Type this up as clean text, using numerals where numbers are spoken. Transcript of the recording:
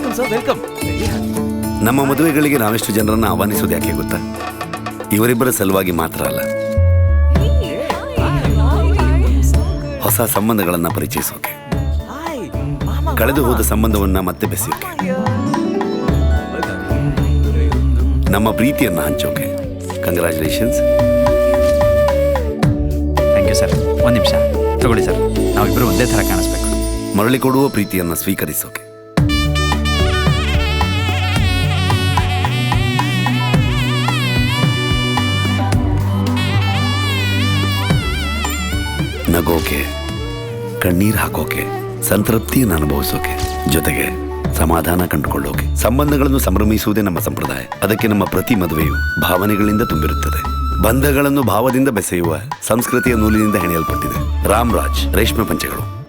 Welcome sir, welcome. ನಮ್ಮ ಮದುವೆಗಳಿಗೆ ನಾವೆಷ್ಟು ಜನರನ್ನ ಆಹ್ವಾನಿಸೋದು ಯಾಕೆ ಗೊತ್ತಾ? ಇವರಿಬ್ಬರ ಸಲುವಾಗಿ ಮಾತ್ರ ಅಲ್ಲ, ಹೊಸ ಸಂಬಂಧಗಳನ್ನ ಪರಿಚಯಿಸೋಕೆ, ಕಳೆದು ಹೋದ ಸಂಬಂಧವನ್ನ ಮತ್ತೆ ಬೆಸೆಯೋಕೆ, ನಮ್ಮ ಪ್ರೀತಿಯನ್ನ ಹಂಚೋಕೆ. ಕಂಗ್ರ್ಯಾಚುಲೇಷನ್ಸ್. Thank you sir. ಒಂದು ನಿಮಿಷ ತಗೊಳ್ಳಿ ಸರ್, ನಾವಿಬ್ಬರು ಒಂದೇ ಥರ ಕಾಣಿಸ್ಬೇಕು. ಮರಳಿ ಕೊಡುವ ಪ್ರೀತಿಯನ್ನ ಸ್ವೀಕರಿಸೋಕೆ. ನಗೋಕೆ, ಕಣ್ಣೀರ್ ಹಾಕೋಕೆ, ಸಂತೃಪ್ತಿಯನ್ನು ಅನುಭವಿಸೋಕೆ, ಜೊತೆಗೆ ಸಮಾಧಾನ ಕಂಡುಕೊಳ್ಳೋಕೆ. ಸಂಬಂಧಗಳನ್ನು ಸಂಭ್ರಮಿಸುವುದೇ ನಮ್ಮ ಸಂಪ್ರದಾಯ. ಅದಕ್ಕೆ ನಮ್ಮ ಪ್ರತಿ ಮದುವೆಯು ಭಾವನೆಗಳಿಂದ ತುಂಬಿರುತ್ತದೆ. ಬಂಧಗಳನ್ನು ಭಾವದಿಂದ ಬೆಸೆಯುವ ಸಂಸ್ಕೃತಿಯ ನೂಲಿನಿಂದ ಹೆಣೆಯಲ್ಪಟ್ಟಿದೆ. ರಾಮ್ರಾಜ್ ರೇಷ್ಮೆ ಪಂಚೆಗಳು.